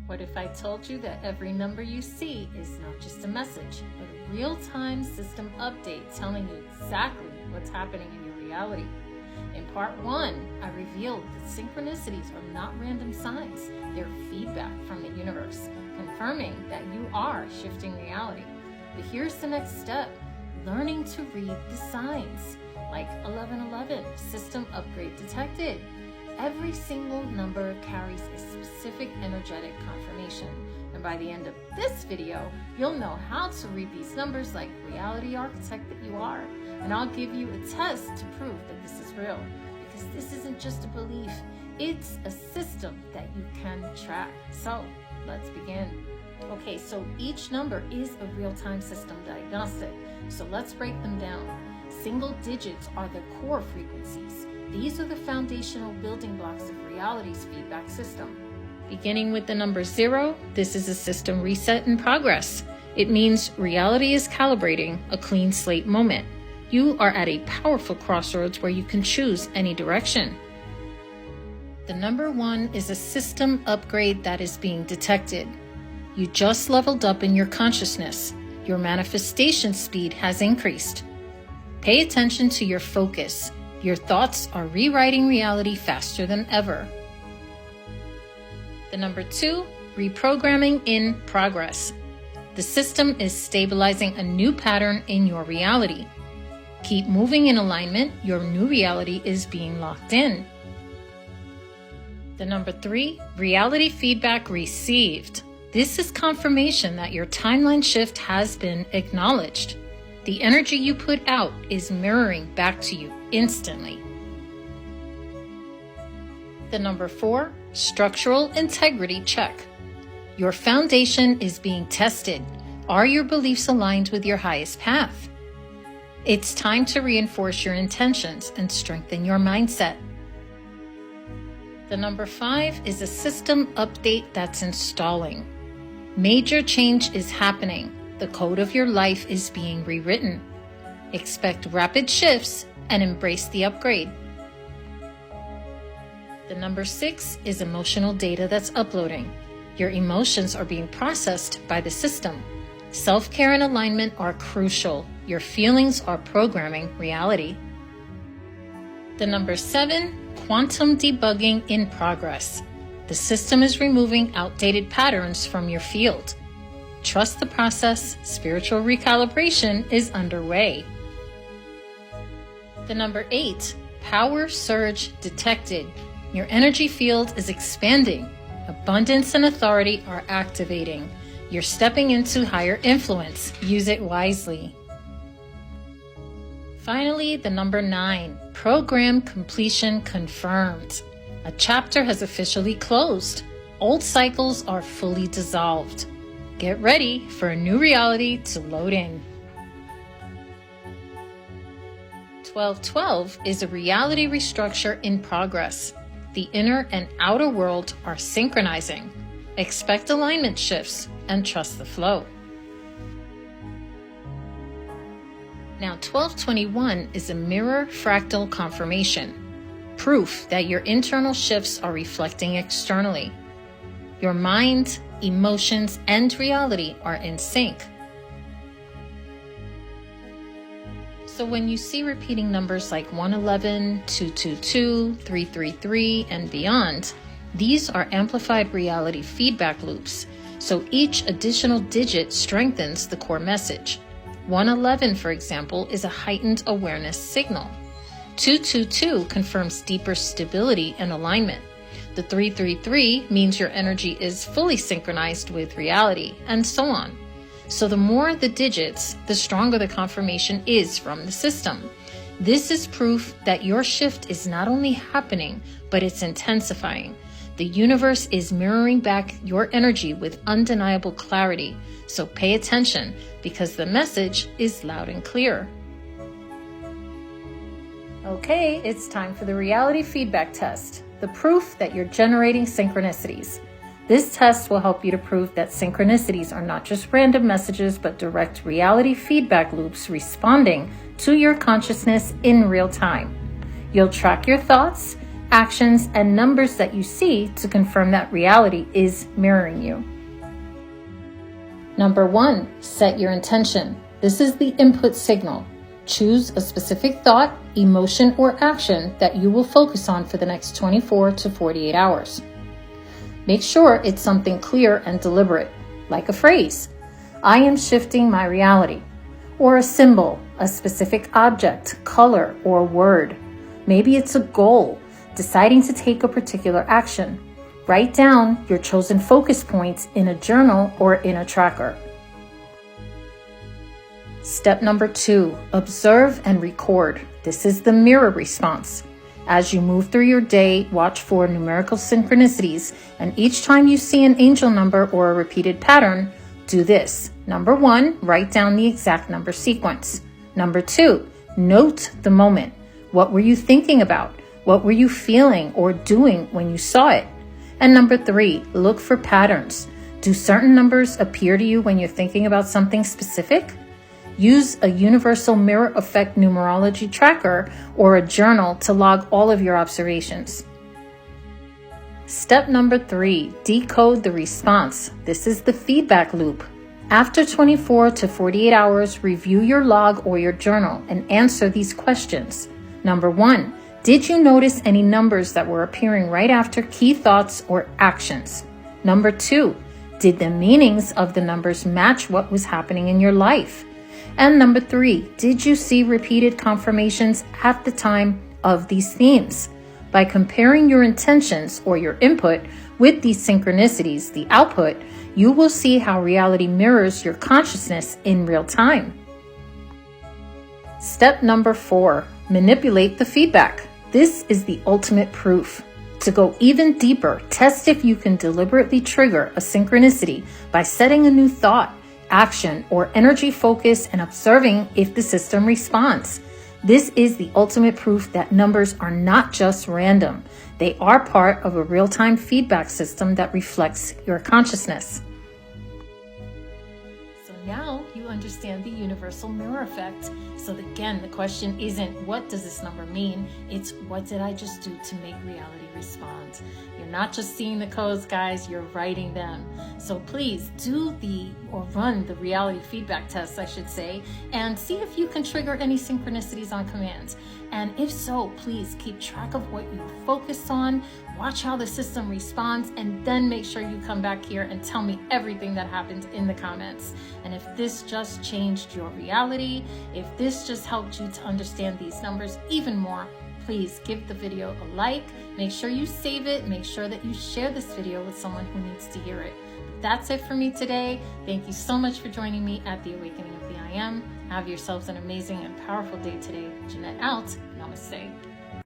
What if I told you that every number you see is not just a message, but a real-time system update telling you exactly what's happening in your reality? In part 1, I revealed that synchronicities are not random signs. They're feedback from the universe, confirming that you are shifting reality. But here's the next step: learning to read the signs. Like 1111, system upgrade detected. Every single number carries a specific energetic confirmation. And by the end of this video, you'll know how to read these numbers like reality architect that you are. And I'll give you a test to prove that this is real. Because this isn't just a belief, it's a system that you can track. So let's begin. Okay, so each number is a real-time system diagnostic. So let's break them down. Single digits are the core frequencies. These are the foundational building blocks of reality's feedback system. Beginning with the number 0, this is a system reset in progress. It means reality is calibrating a clean slate moment. You are at a powerful crossroads where you can choose any direction. The number 1 is a system upgrade that is being detected. You just leveled up in your consciousness. Your manifestation speed has increased. Pay attention to your focus. Your thoughts are rewriting reality faster than ever. The number 2, reprogramming in progress. The system is stabilizing a new pattern in your reality. Keep moving in alignment. Your new reality is being locked in. The number 3, reality feedback received. This is confirmation that your timeline shift has been acknowledged. The energy you put out is mirroring back to you instantly. The number 4, structural integrity check. Your foundation is being tested. Are your beliefs aligned with your highest path? It's time to reinforce your intentions and strengthen your mindset. The number 5 is a system update that's installing. Major change is happening. The code of your life is being rewritten. Expect rapid shifts and embrace the upgrade. The number 6 is emotional data that's uploading. Your emotions are being processed by the system. Self-care and alignment are crucial. Your feelings are programming reality. The number 7, quantum debugging in progress. The system is removing outdated patterns from your field. Trust the process. Spiritual recalibration is underway. The number 8, power surge detected. Your energy field is expanding. Abundance and authority are activating. You're stepping into higher influence. Use it wisely. Finally, the number 9, program completion confirmed. A chapter has officially closed. Old cycles are fully dissolved. Get ready for a new reality to load in. 1212 is a reality restructure in progress. The inner and outer world are synchronizing. Expect alignment shifts and trust the flow. Now 1221 is a mirror fractal confirmation. Proof that your internal shifts are reflecting externally. Your mind, emotions, and reality are in sync. So when you see repeating numbers like 111, 222, 333, and beyond, these are amplified reality feedback loops. So each additional digit strengthens the core message. 111, for example, is a heightened awareness signal. 222 confirms deeper stability and alignment. The 333 means your energy is fully synchronized with reality, and so on. So the more the digits, the stronger the confirmation is from the system. This is proof that your shift is not only happening, but it's intensifying. The universe is mirroring back your energy with undeniable clarity. So pay attention, because the message is loud and clear. Okay, it's time for the reality feedback test, the proof that you're generating synchronicities. This test will help you to prove that synchronicities are not just random messages, but direct reality feedback loops responding to your consciousness in real time. You'll track your thoughts, actions, and numbers that you see to confirm that reality is mirroring you. Number 1, set your intention. This is the input signal. Choose a specific thought, emotion, or action that you will focus on for the next 24 to 48 hours. Make sure it's something clear and deliberate, like a phrase, "I am shifting my reality," or a symbol, a specific object, color, or word. Maybe it's a goal, deciding to take a particular action. Write down your chosen focus points in a journal or in a tracker. Step number 2, observe and record. This is the mirror response. As you move through your day, watch for numerical synchronicities, and each time you see an angel number or a repeated pattern, do this. Number 1, write down the exact number sequence. Number 2, note the moment. What were you thinking about? What were you feeling or doing when you saw it? And number 3, look for patterns. Do certain numbers appear to you when you're thinking about something specific? Use a universal mirror effect numerology tracker or a journal to log all of your observations. Step number 3, decode the response. This is the feedback loop. After 24 to 48 hours, review your log or your journal and answer these questions. Number 1, did you notice any numbers that were appearing right after key thoughts or actions? Number 2, did the meanings of the numbers match what was happening in your life? And number 3, did you see repeated confirmations at the time of these themes? By comparing your intentions or your input with these synchronicities, the output, you will see how reality mirrors your consciousness in real time. Step number 4, manipulate the feedback. This is the ultimate proof. To go even deeper, test if you can deliberately trigger a synchronicity by setting a new thought, action, or energy focus and observing if the system responds. This is the ultimate proof that numbers are not just random. They are part of a real-time feedback system that reflects your consciousness. So now you understand the universal mirror effect. So again, the question isn't what does this number mean? It's what did I just do to make reality respond? You're not just seeing the codes, guys, you're writing them. So please run the reality feedback test, I should say, and see if you can trigger any synchronicities on command. And if so, please keep track of what you focus on, watch how the system responds, and then make sure you come back here and tell me everything that happened in the comments. And if this just changed your reality, if this just helped you to understand these numbers even more, please give the video a like, make sure you save it, make sure that you share this video with someone who needs to hear it. That's it for me today. Thank you so much for joining me at the Awakening of the I Am. Have yourselves an amazing and powerful day today. Jeanette out. Namaste.